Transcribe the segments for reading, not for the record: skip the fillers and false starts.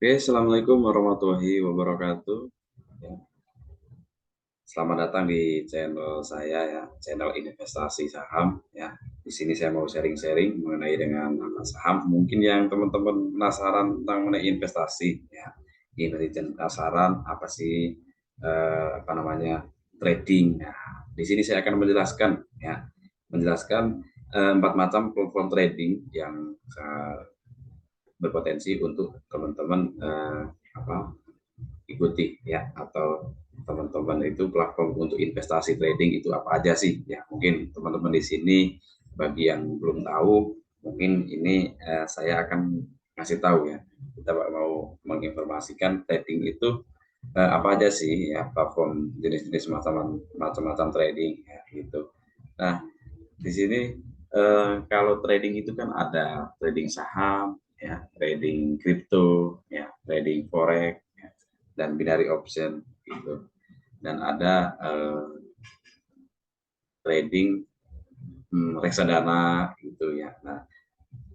Oke, Assalamualaikum warahmatullahi wabarakatuh. Ya, selamat datang di channel saya ya, channel investasi saham ya. Di sini saya mau sharing-sharing mengenai dengan saham. Mungkin yang teman-teman penasaran tentang mengenai investasi ya. Ini penasaran apa sih apa namanya trading. Nah, di sini saya akan menjelaskan ya, menjelaskan empat macam platform trading yang berpotensi untuk teman-teman apa ikuti ya, atau teman-teman itu platform untuk investasi trading itu apa aja sih ya. Mungkin teman-teman di sini bagi yang belum tahu, mungkin ini saya akan ngasih tahu ya, kita mau menginformasikan trading itu apa aja sih ya, platform jenis-jenis macam-macam trading ya gitu. Nah, di sini kalau trading itu kan ada trading saham ya, trading kripto ya, trading forex ya, dan binary option gitu. Dan ada trading reksadana gitu ya. Nah,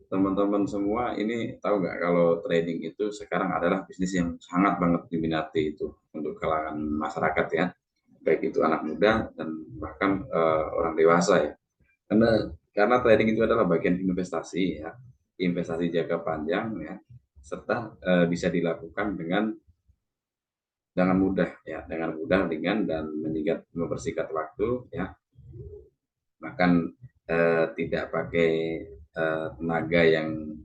teman-teman semua ini tahu nggak kalau trading itu sekarang adalah bisnis yang sangat banget diminati itu untuk kalangan masyarakat ya, baik itu anak muda dan bahkan orang dewasa ya. Karena trading itu adalah bagian investasi ya, investasi jangka panjang ya, serta bisa dilakukan dengan mudah ya, dengan mudah, ringan, dan menyingkat, mempersingkat waktu ya, bahkan tidak pakai tenaga yang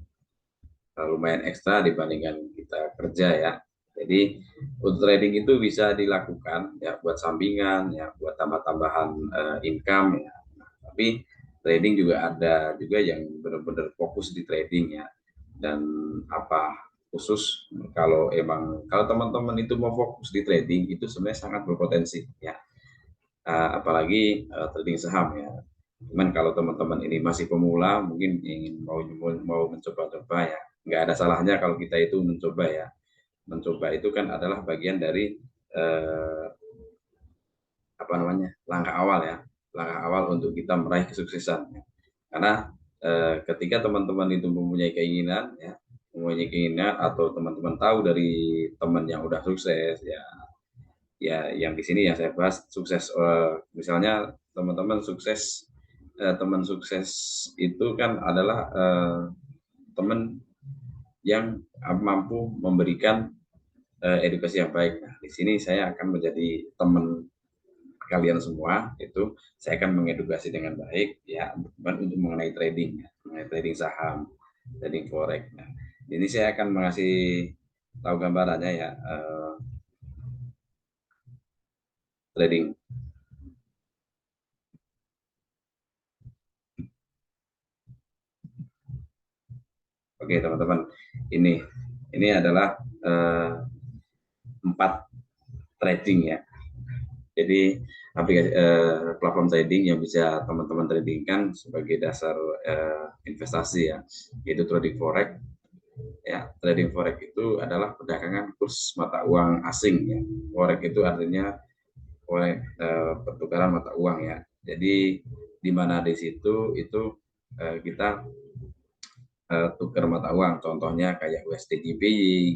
lumayan ekstra dibandingkan kita kerja ya. Jadi untuk trading itu bisa dilakukan ya buat sampingan ya, buat tambah-tambahan income ya. Nah, tapi trading juga ada juga yang benar-benar fokus di trading ya. Dan apa khusus kalau teman-teman itu mau fokus di trading itu sebenarnya sangat berpotensi ya. Apalagi trading saham ya. Cuman kalau teman-teman ini masih pemula, mungkin ingin mau mencoba-coba ya, nggak ada salahnya kalau kita itu mencoba ya. Mencoba itu kan adalah bagian dari eh, apa namanya, langkah awal ya, langkah awal untuk kita meraih kesuksesan. Ya. Karena ketika teman-teman itu mempunyai keinginan ya, mempunyai keinginan atau teman-teman tahu dari teman yang udah sukses ya, ya yang di sini yang saya bahas sukses, misalnya teman-teman sukses, teman sukses itu kan adalah teman yang mampu memberikan edukasi yang baik. Nah, di sini saya akan menjadi teman kalian semua, itu saya akan mengedukasi dengan baik ya, untuk mengenai trading ya, mengenai trading saham, trading forex. Nah, ini saya akan mengasih tahu gambarannya ya, trading. Oke teman-teman, ini ini adalah empat trading ya. Jadi aplikasi platform trading yang bisa teman-teman tradingkan sebagai dasar investasi ya, yaitu trading forex ya. Trading forex itu adalah perdagangan kurs mata uang asing ya. Forex itu artinya forex, pertukaran mata uang ya. Jadi di mana di situ itu kita tukar mata uang, contohnya kayak USD GBP,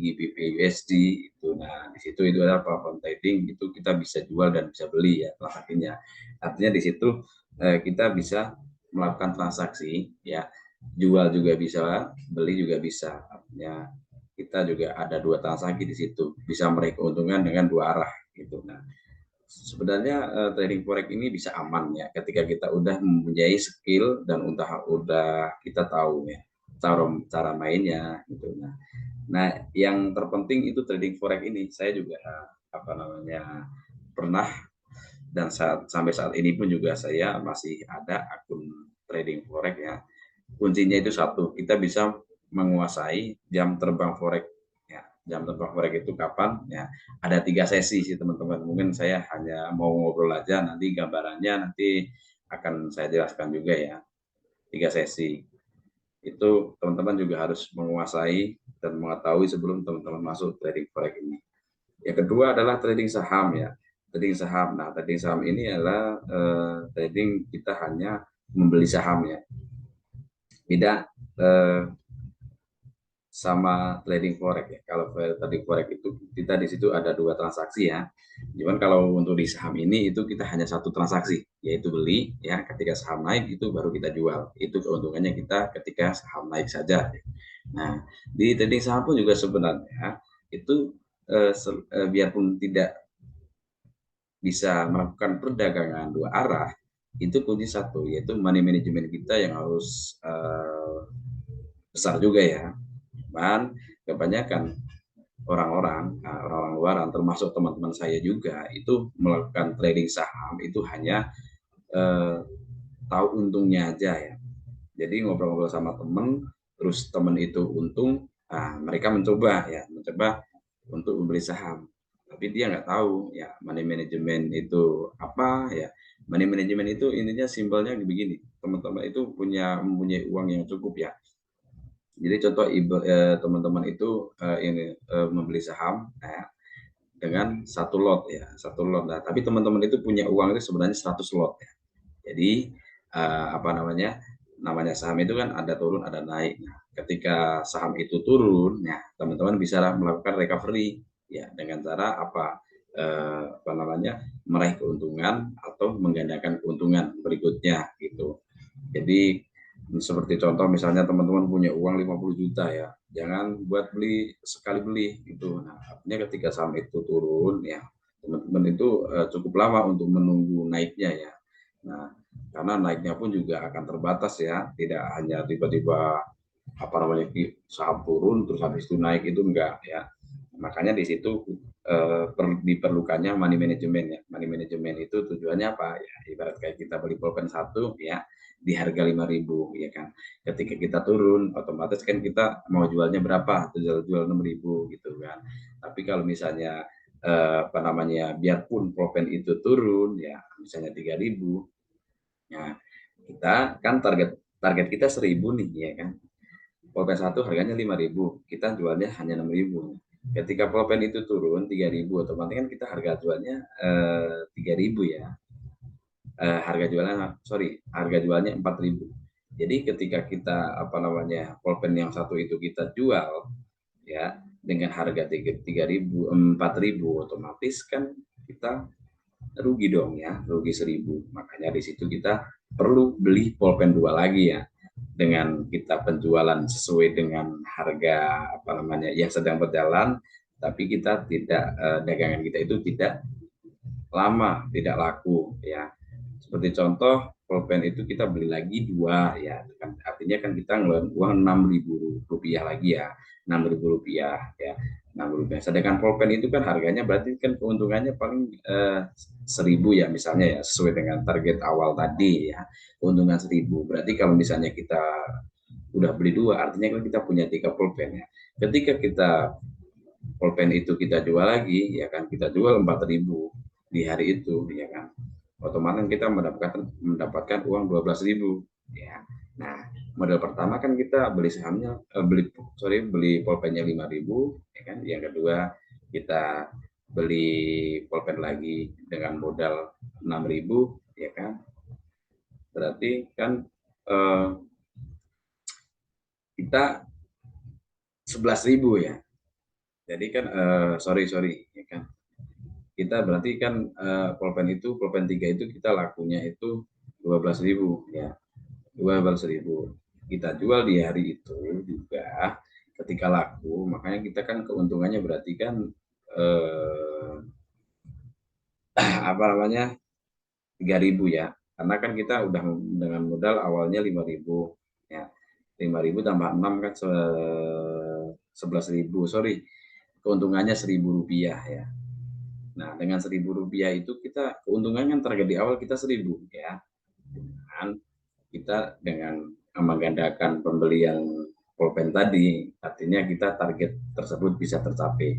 GBP USD itu. Nah, di situ itu adalah platform trading, itu kita bisa jual dan bisa beli ya transaksinya. Artinya di situ kita bisa melakukan transaksi ya, jual juga bisa, beli juga bisa. Artinya kita juga ada dua transaksi di situ, bisa meraih keuntungan dengan dua arah gitu. Nah, sebenarnya trading forex ini bisa aman ya ketika kita udah mempunyai skill dan udah kita tahu ya cara cara mainnya gitu. Nah, yang terpenting itu trading forex ini saya juga apa namanya pernah, dan sampai saat ini pun juga saya masih ada akun trading forex ya. Kuncinya itu satu, kita bisa menguasai jam terbang forex ya. Jam terbang forex itu kapan ya, ada tiga sesi sih teman-teman. Mungkin saya hanya mau ngobrol aja, nanti gambarannya nanti akan saya jelaskan juga ya. Tiga sesi itu teman-teman juga harus menguasai dan mengetahui sebelum teman-teman masuk trading forex ini. Yang kedua adalah trading saham ya. Trading saham. Nah, trading saham ini adalah trading kita hanya membeli saham ya. Beda eh, sama trading forex ya. Kalau trading forex itu kita di situ ada 2 transaksi ya. Cuman kalau untuk di saham ini itu kita hanya 1 transaksi, yaitu beli ya, ketika saham naik itu baru kita jual. Itu keuntungannya kita ketika saham naik saja. Nah, di trading saham pun juga sebenarnya itu biarpun tidak bisa melakukan perdagangan 2 arah, itu kunci satu, yaitu money management kita yang harus besar juga ya. Cuman kebanyakan orang-orang luaran termasuk teman-teman saya juga itu melakukan trading saham itu hanya eh, tahu untungnya aja ya. Jadi ngobrol-ngobrol sama temen, terus temen itu untung, mereka mencoba untuk membeli saham. Tapi dia nggak tahu ya money management itu apa ya. Money management itu intinya simpelnya begini, teman-teman itu mempunyai uang yang cukup ya. Jadi contoh teman-teman itu membeli saham ya, dengan 1 lot ya, 1 lot. Nah, tapi teman-teman itu punya uang itu sebenarnya 100 lot ya. Jadi apa namanya saham itu kan ada turun ada naik. Nah, ketika saham itu turun, ya teman-teman bisa melakukan recovery ya dengan cara apa namanya meraih keuntungan atau menggandakan keuntungan berikutnya gitu. Jadi seperti contoh misalnya teman-teman punya uang 50 juta ya, jangan buat beli sekali beli gitu. Nah, artinya ketika saham itu turun ya, teman-teman itu cukup lama untuk menunggu naiknya ya. Nah, karena naiknya pun juga akan terbatas ya, tidak hanya tiba-tiba apa namanya saham turun terus habis itu naik, itu enggak ya. Makanya di situ diperlukannya money management ya. Money management itu tujuannya apa ya? Ibarat kayak kita beli pulpen satu ya di harga 5.000 ya kan. Ketika kita turun otomatis kan kita mau jualnya berapa? Jual 6.000 gitu kan. Tapi kalau misalnya apa namanya biarpun pulpen itu turun ya misalnya 3.000 ya, kita kan target target kita 1.000 nih ya kan. Pulpen satu harganya 5.000, kita jualnya hanya 6.000. Ketika pulpen itu turun 3.000, otomatis kan kita harga jualnya 3.000 ya. Harga jualnya 4.000. Jadi ketika kita apa namanya pulpen yang satu itu kita jual ya dengan harga 3.000 4.000, otomatis kan kita rugi dong ya, rugi 1.000. Makanya di situ kita perlu beli pulpen 2 lagi ya, dengan kita penjualan sesuai dengan harga apa namanya yang sedang berjalan, tapi kita tidak dagangan kita itu tidak lama tidak laku ya. Seperti contoh pulpen itu kita beli lagi 2 ya, kan artinya kan kita ngeluarin uang 6.000 rupiah lagi ya, 6.000 rupiah ya, 6.000 rupiah. Sedangkan pulpen itu kan harganya berarti kan keuntungannya paling 1.000 ya misalnya ya, sesuai dengan target awal tadi ya, keuntungan 1.000. Berarti kalau misalnya kita udah beli 2, artinya kan kita punya 3 pulpen ya. Ketika kita pulpen itu kita jual lagi ya kan, kita jual 4.000 di hari itu ya kan, otomatis kita mendapatkan uang 12.000 ya. Nah, modal pertama kan kita beli sahamnya beli pulpennya 5.000 ya kan. Yang kedua kita beli pulpen lagi dengan modal 6.000 ya kan. Berarti kan kita 11.000 ya. Jadi kan sorry ya kan. Kita berarti kan pulpen 3 itu kita lakunya itu 12.000 ya. 12.000 kita jual di hari itu juga ketika laku, makanya kita kan keuntungannya berarti kan apa namanya 3.000 ya, karena kan kita udah dengan modal awalnya 5.000 ya, 5.000 tambah 6 kan 11.000, sorry, keuntungannya 1.000 rupiah ya. Nah dengan 1.000 rupiah itu kita keuntungannya target di awal kita 1.000 ya, dan kita dengan menggandakan pembelian pulpen tadi, artinya kita target tersebut bisa tercapai.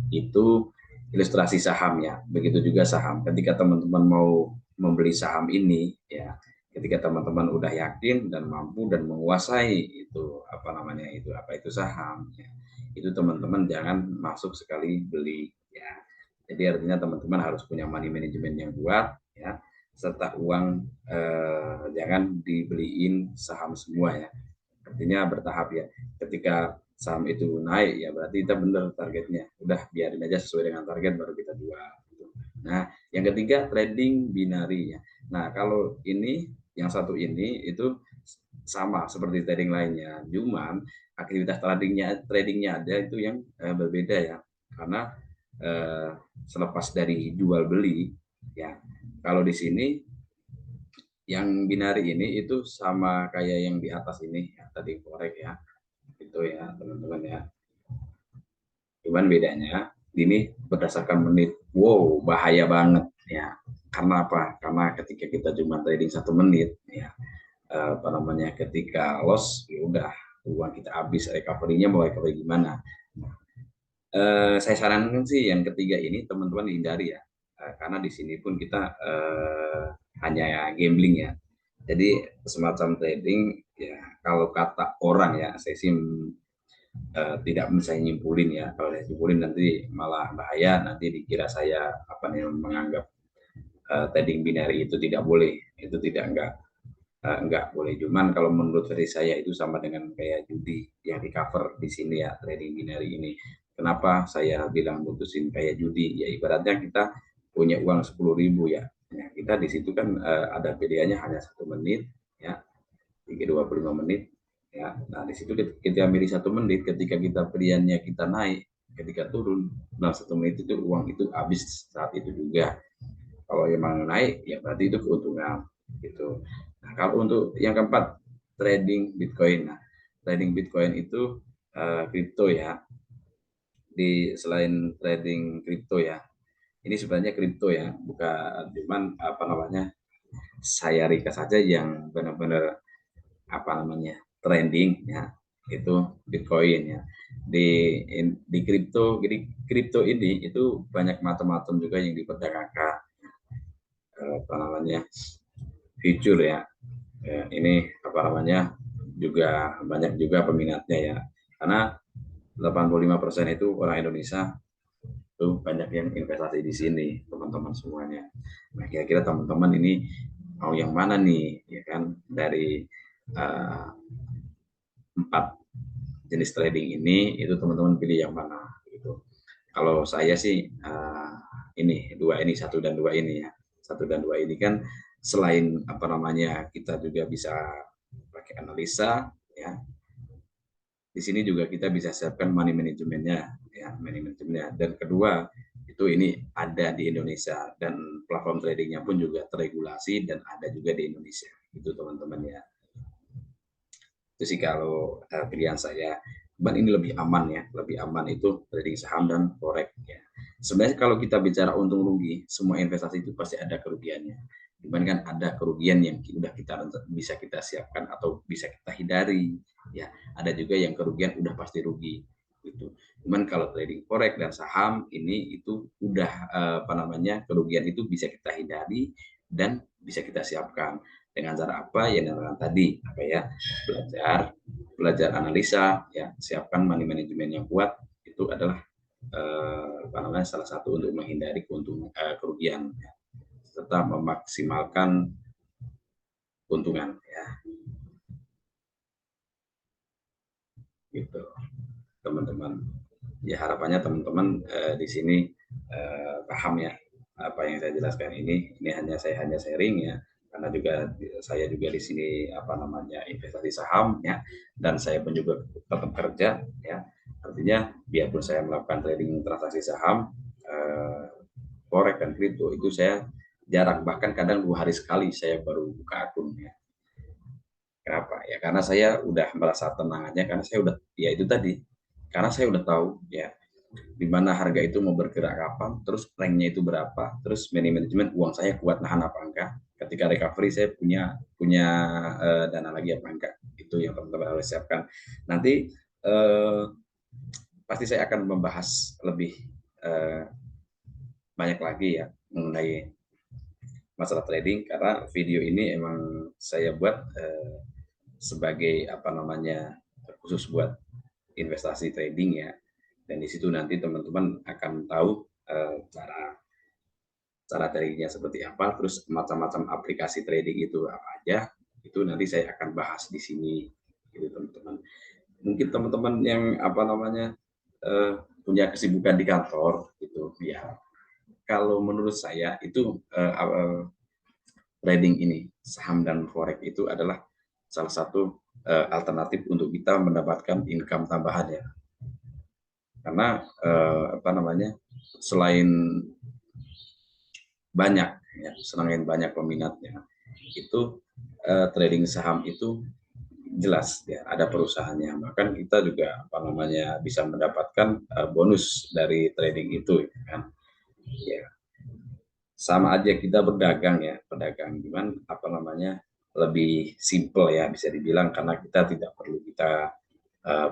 Itu ilustrasi saham ya. Begitu juga saham. Ketika teman-teman mau membeli saham ini ya, ketika teman-teman udah yakin dan mampu dan menguasai itu apa namanya itu saham ya, itu teman-teman jangan masuk sekali beli ya. Jadi artinya teman-teman harus punya money management yang kuat ya, serta uang jangan dibeliin saham semua ya. Artinya bertahap ya. Ketika saham itu naik, ya berarti kita benar targetnya. Udah biarin aja sesuai dengan target baru kita jual. Nah, yang ketiga trading binari ya. Nah, kalau ini yang satu ini itu sama seperti trading lainnya, cuman aktivitas tradingnya ada itu yang berbeda ya. Karena selepas dari jual beli ya, kalau di sini yang binari ini itu sama kayak yang di atas ini ya, tadi korek ya, itu ya teman-teman ya. Cuman bedanya ini berdasarkan menit. Wow, bahaya banget ya. Karena apa? Karena ketika kita cuma trading 1 menit ya, apa namanya, ketika loss ya udah uang kita habis, recovery-nya mau recovery gimana. Saya sarankan sih yang ketiga ini teman-teman hindari ya. Karena di sini pun kita hanya gambling ya. Jadi semacam trading ya, kalau kata orang ya, saya sih tidak bisa nyimpulin ya. Kalau saya nyimpulin nanti malah bahaya, nanti dikira saya apa nih, menganggap trading binary itu tidak boleh. Itu enggak boleh. Cuman kalau menurut versi saya itu sama dengan kayak judi yang di cover di sini ya, trading binary ini. Kenapa saya bilang putusin kayak judi? Ya ibaratnya kita punya uang 10.000 ya. Ya, kita di situ kan ada pilihannya hanya 1 menit ya, 25 menit ya. Nah di situ kita milih 1 menit, ketika kita pilihannya kita naik, ketika turun, nah 1 menit itu uang itu habis saat itu juga. Kalau emang naik ya berarti itu keuntungan gitu. Nah, kalau untuk yang keempat, trading Bitcoin. Nah, trading Bitcoin itu kripto ya. Di selain trading kripto ya, ini sebenarnya kripto ya, bukan cuman apa namanya, saya ringkas saja yang benar-benar apa namanya trending ya, itu Bitcoin ya. Di kripto, jadi kripto ini itu banyak macam-macam juga yang diperdagangkan, apa namanya, future ya. Ya, ini apa namanya, juga banyak juga peminatnya ya, karena 85% itu orang Indonesia, itu banyak yang investasi di sini teman-teman semuanya. Nah kira-kira teman-teman ini mau yang mana nih ya kan, dari uh, 4 jenis trading ini, itu teman-teman pilih yang mana gitu. Kalau saya sih ini dua ini, 1 dan 2 ini ya. 1 dan 2 ini kan selain apa namanya kita juga bisa pakai analisa ya, di sini juga kita bisa siapkan money manajemennya ya, money manajemennya. Dan kedua itu ini ada di Indonesia, dan platform tradingnya pun juga terregulasi dan ada juga di Indonesia itu teman-teman ya. Itu sih kalau pilihan saya. Dan ini lebih aman ya, lebih aman itu trading saham dan forex ya. Sebenarnya kalau kita bicara untung rugi, semua investasi itu pasti ada kerugiannya. Cuman kan ada kerugian yang udah kita bisa kita siapkan atau bisa kita hindari ya. Ada juga yang kerugian udah pasti rugi gitu. Cuman kalau trading forex dan saham ini itu udah apa namanya, kerugian itu bisa kita hindari dan bisa kita siapkan dengan cara apa ya, dengan tadi apa ya, belajar belajar analisa ya, siapkan money management yang kuat. Itu adalah apa namanya, salah satu untuk menghindari kerugian ya, serta memaksimalkan keuntungan ya, gitu teman-teman. Ya harapannya teman-teman di sini paham ya apa yang saya jelaskan ini hanya hanya sharing ya, karena juga saya juga di sini apa namanya investasi saham ya, dan saya pun juga tetap kerja ya. Artinya biarpun saya melakukan trading transaksi saham, forex dan kripto itu saya jarang, bahkan kadang 2 hari sekali saya baru buka akun ya. Kenapa? Ya karena saya udah merasa tenang aja, karena saya udah ya itu tadi, karena saya udah tahu ya di mana harga itu mau bergerak kapan, terus ranknya itu berapa, terus manajemen uang saya kuat nahan apa enggak, ketika recovery saya punya punya dana lagi apa enggak, itu yang teman-teman harus siapkan. Nanti pasti saya akan membahas lebih eh, banyak lagi ya mengenai masalah trading, karena video ini emang saya buat sebagai apa namanya khusus buat investasi trading ya, dan di situ nanti teman-teman akan tahu cara cara tradingnya seperti apa, terus macam-macam aplikasi trading itu apa aja, itu nanti saya akan bahas di sini gitu teman-teman. mungkin teman-teman yang apa namanya punya kesibukan di kantor gitu ya. Kalau menurut saya itu trading ini saham dan forex itu adalah salah satu alternatif untuk kita mendapatkan income tambahan ya. Karena apa namanya selain banyak ya, selain banyak peminatnya itu trading saham itu jelas ya ada perusahaannya, bahkan kita juga apa namanya bisa mendapatkan bonus dari trading itu ya kan ya. Sama aja kita berdagang ya, pedagang gimana apa namanya lebih simple ya bisa dibilang, karena kita tidak perlu kita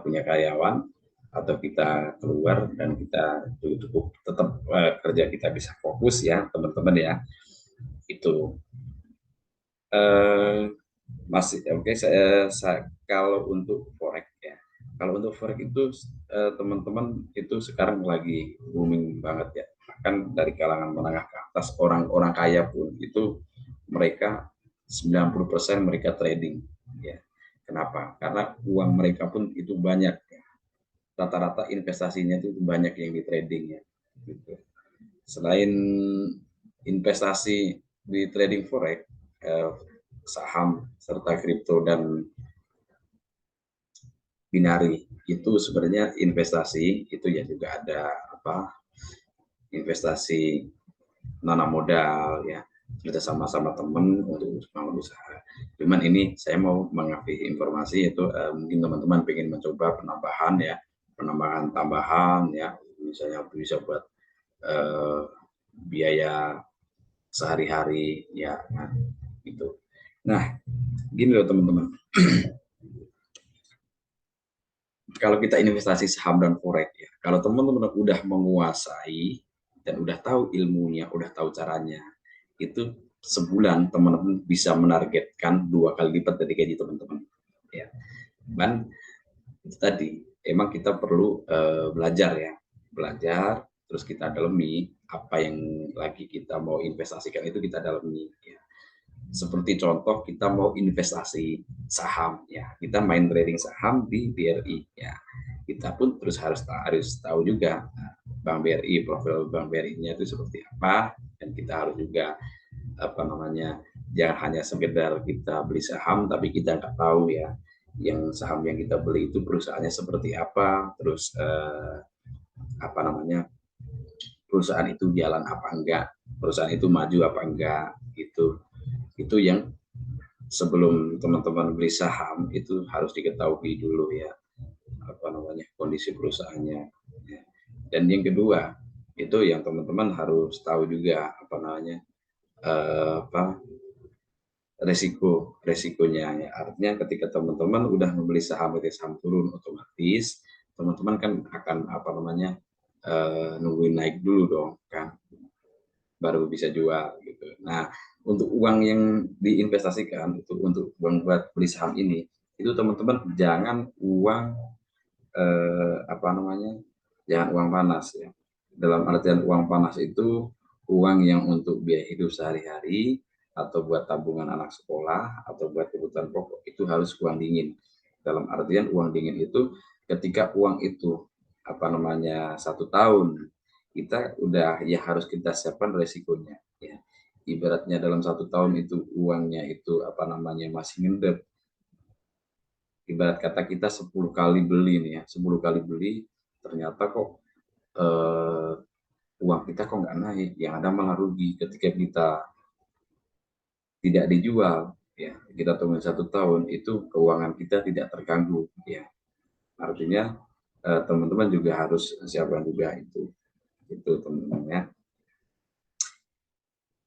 punya karyawan atau kita keluar, dan kita cukup tetap kerja kita bisa fokus ya teman-teman ya. Itu eh, masih oke. Saya kalau untuk forex ya, kalau untuk forex itu teman-teman itu sekarang lagi booming banget ya, bahkan dari kalangan menengah ke atas, orang-orang kaya pun itu mereka 90% mereka trading ya. Kenapa? Karena uang mereka pun itu banyak ya. Rata-rata investasinya itu banyak yang di trading ya gitu. Selain investasi di trading forex, saham serta kripto dan binari itu sebenarnya investasi itu ya, juga ada apa investasi nanam modal ya, kita sama-sama teman untuk membangun usaha. Cuman ini saya mau mengasih informasi itu mungkin teman-teman pengen mencoba penambahan ya, penambahan tambahan ya, misalnya bisa buat eh, biaya sehari-hari ya kan gitu. Nah, gini loh teman-teman, kalau kita investasi saham dan forex ya, kalau teman-teman udah menguasai dan udah tahu ilmunya, udah tahu caranya, itu sebulan teman-teman bisa menargetkan 2 kali lipat dari gaji teman-teman. Ya, dan itu tadi emang kita perlu belajar ya, belajar terus kita dalami apa yang lagi kita mau investasikan itu kita dalami ya. Seperti contoh kita mau investasi saham ya, kita main trading saham di BRI ya, kita pun terus harus tahu juga Bank BRI, profil Bank BRI-nya itu seperti apa, dan kita harus juga apa namanya jangan hanya sekedar kita beli saham tapi kita nggak tahu ya yang saham yang kita beli itu perusahaannya seperti apa, terus apa namanya perusahaan itu jalan apa enggak, perusahaan itu maju apa enggak gitu. Itu yang sebelum teman-teman beli saham itu harus diketahui dulu ya, apa namanya kondisi perusahaannya ya. Dan yang kedua itu yang teman-teman harus tahu juga apa namanya apa resikonya ya. Artinya ketika teman-teman udah membeli saham, itu saham turun, otomatis teman-teman kan akan apa namanya nungguin naik dulu dong kan, baru bisa jual gitu. Nah, untuk uang yang diinvestasikan itu untuk uang buat beli saham ini, itu teman-teman jangan uang apa namanya? Jangan uang panas ya. Dalam artian uang panas itu uang yang untuk biaya hidup sehari-hari, atau buat tabungan anak sekolah, atau buat kebutuhan pokok, itu harus uang dingin. Dalam artian uang dingin itu ketika uang itu apa namanya 1 tahun, kita udah ya harus kita siapkan resikonya ya. Ibaratnya dalam 1 tahun itu uangnya itu apa namanya masih ngendep, ibarat kata kita 10 kali beli nih ya, 10 kali beli ternyata kok eh, uang kita kok nggak naik, yang ada malah rugi. Ketika kita tidak dijual ya, kita tunggu 1 tahun, itu keuangan kita tidak terganggu ya. Artinya teman-teman juga harus siapkan juga itu teman-teman ya.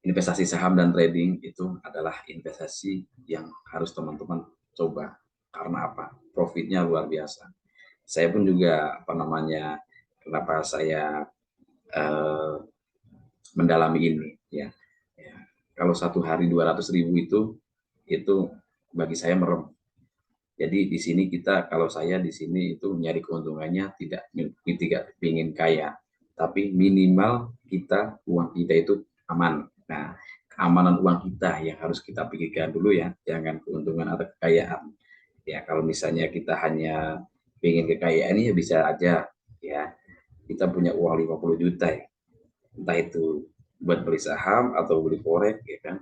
Investasi saham dan trading itu adalah investasi yang harus teman-teman coba. Karena apa? Profitnya luar biasa. Saya pun juga apa namanya, kenapa saya eh, mendalami ini ya. Ya. Kalau 1 hari 200.000 itu bagi saya merem. Jadi di sini kita, kalau saya di sini itu nyari keuntungannya tidak ingin kaya, tapi minimal kita uang kita itu aman. Nah, keamanan uang kita yang harus kita pikirkan dulu ya, jangan keuntungan atau kekayaan. Ya, kalau misalnya kita hanya pengen kekayaan ini ya bisa aja ya, kita punya uang 50 juta ya, entah itu buat beli saham atau beli forex ya kan,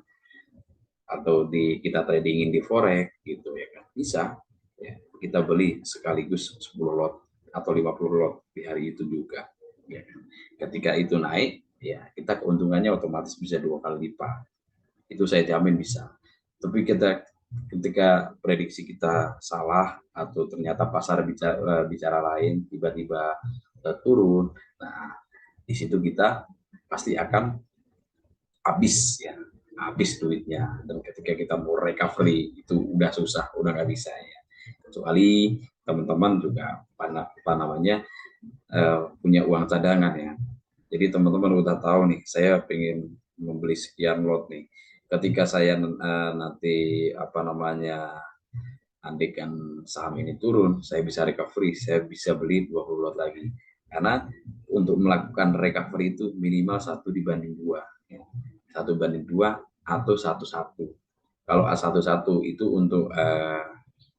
atau kita tradingin di forex gitu ya kan, bisa ya, kita beli sekaligus 10 lot atau 50 lot di hari itu juga ya kan. Ketika itu naik ya, kita keuntungannya otomatis bisa 2 kali lipat, itu saya jamin bisa. Tapi ketika prediksi kita salah atau ternyata pasar bicara lain, tiba-tiba turun, nah di situ kita pasti akan habis ya, habis duitnya. Dan ketika kita mau recovery itu udah susah, udah nggak bisa ya. Kecuali teman-teman juga apa namanya punya uang cadangan ya. Jadi teman-teman udah tahu nih, saya pengen membeli sekian lot nih. Ketika saya nanti apa namanya andaikan saham ini turun, saya bisa recovery, saya bisa beli 20 lot lagi. Karena untuk melakukan recovery itu minimal 1:2. Ya. 1:2 atau 1:1. Kalau 1:1 itu untuk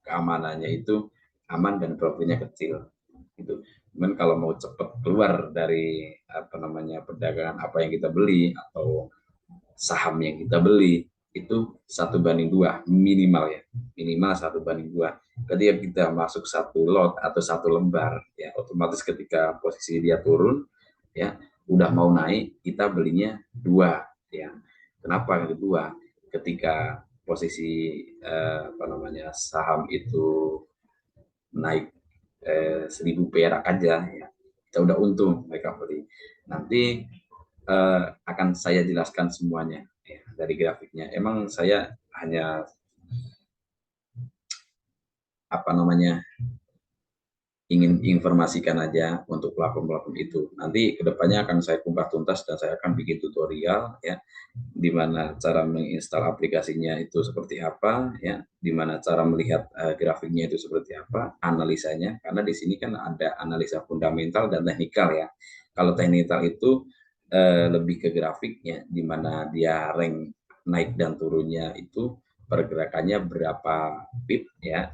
keamanannya itu aman dan profitnya kecil. Itu. Cuman kalau mau cepat keluar dari apa namanya perdagangan apa yang kita beli atau saham yang kita beli, itu 1:2 minimal ya, minimal 1:2. Ketika kita masuk satu lot atau satu lembar ya, otomatis ketika posisi dia turun ya, udah mau naik, kita belinya 2 ya. Kenapa kedua? Ketika posisi apa namanya saham itu naik 1.000 perak aja ya, kita udah untung recovery. Nanti akan saya jelaskan semuanya ya, dari grafiknya. Emang saya hanya apa namanya ingin informasikan aja untuk platform-platform itu. Nanti kedepannya akan saya kupas tuntas dan saya akan bikin tutorial ya, di mana cara menginstal aplikasinya itu seperti apa ya, di mana cara melihat grafiknya itu seperti apa, analisanya, karena di sini kan ada analisa fundamental dan teknikal ya. Kalau teknikal itu lebih ke grafiknya, di mana dia rank naik dan turunnya itu pergerakannya berapa pip ya.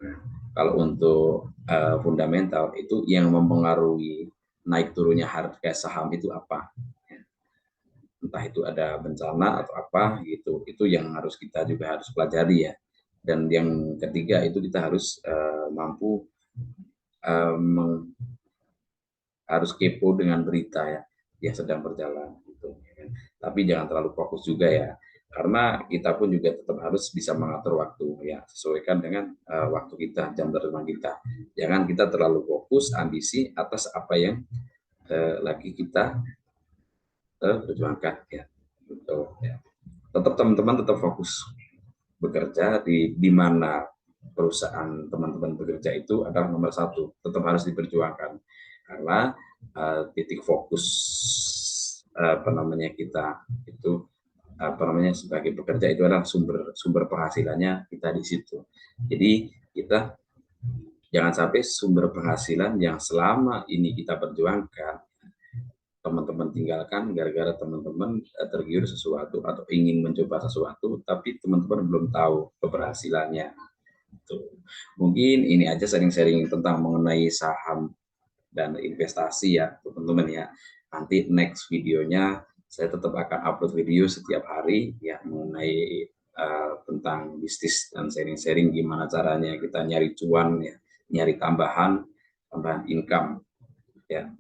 Nah, kalau untuk fundamental itu yang mempengaruhi naik turunnya harga saham itu apa? Entah itu ada bencana atau apa gitu. Itu yang harus kita juga harus pelajari ya. Dan yang ketiga itu kita harus mampu harus kepo dengan berita ya yang sedang berjalan gitu. Tapi jangan terlalu fokus juga ya, karena kita pun juga tetap harus bisa mengatur waktu ya, sesuaikan dengan waktu kita, jam terbang kita. Jangan kita terlalu fokus ambisi atas apa yang lagi kita perjuangkan ya. Gitu, ya. Tetap teman-teman tetap fokus bekerja di mana perusahaan teman-teman bekerja itu adalah nomor satu, tetap harus diperjuangkan karena titik fokus apa namanya kita itu apa namanya sebagai pekerja itu adalah sumber penghasilannya kita di situ. Jadi kita jangan sampai sumber penghasilan yang selama ini kita perjuangkan teman-teman tinggalkan gara-gara teman-teman tergiur sesuatu atau ingin mencoba sesuatu tapi teman-teman belum tahu keberhasilannya. Tuh. Mungkin ini aja sharing-sharing tentang mengenai saham dan investasi ya teman-teman ya. Nanti next videonya saya tetap akan upload video setiap hari ya mengenai tentang bisnis dan sharing-sharing gimana caranya kita nyari cuan ya, nyari tambahan income ya,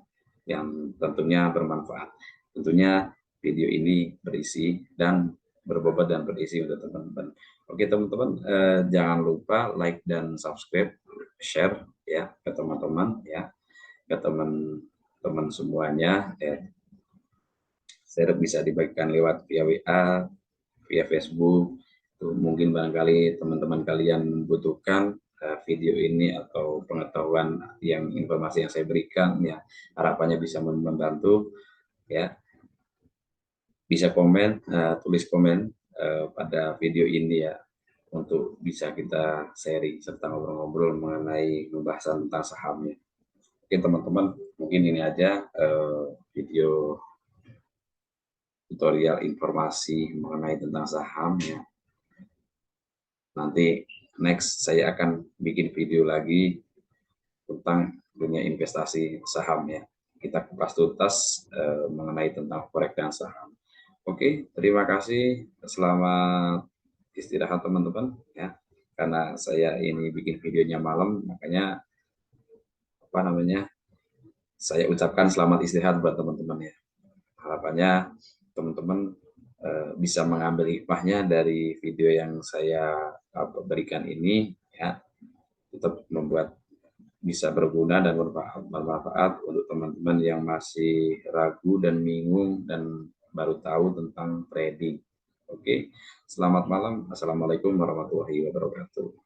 yang tentunya bermanfaat. Tentunya video ini berisi dan berbobot dan berisi untuk teman-teman. Oke teman-teman, jangan lupa like dan subscribe, share ya ke teman-teman ya, ke teman-teman semuanya. Share bisa dibagikan lewat via WA, via Facebook. Tuh, mungkin barangkali teman-teman kalian membutuhkan video ini atau pengetahuan yang informasi yang saya berikan ya, harapannya bisa membantu ya. Bisa komen, tulis komen pada video ini ya, untuk bisa kita sharing serta ngobrol-ngobrol mengenai pembahasan tentang sahamnya. Oke teman-teman, mungkin ini aja video tutorial informasi mengenai tentang saham ya. Nanti next saya akan bikin video lagi tentang dunia investasi saham ya. Kita kupas tuntas mengenai tentang forex dan saham. Oke, terima kasih. Selamat istirahat teman-teman ya. Karena saya ini bikin videonya malam, makanya apa namanya? Saya ucapkan selamat istirahat buat teman-teman ya. Harapannya teman-teman bisa mengambil hikmahnya dari video yang saya berikan ini ya, tetap membuat bisa berguna dan bermanfaat untuk teman-teman yang masih ragu dan bingung dan baru tahu tentang trading. Oke, selamat malam. Assalamualaikum warahmatullahi wabarakatuh.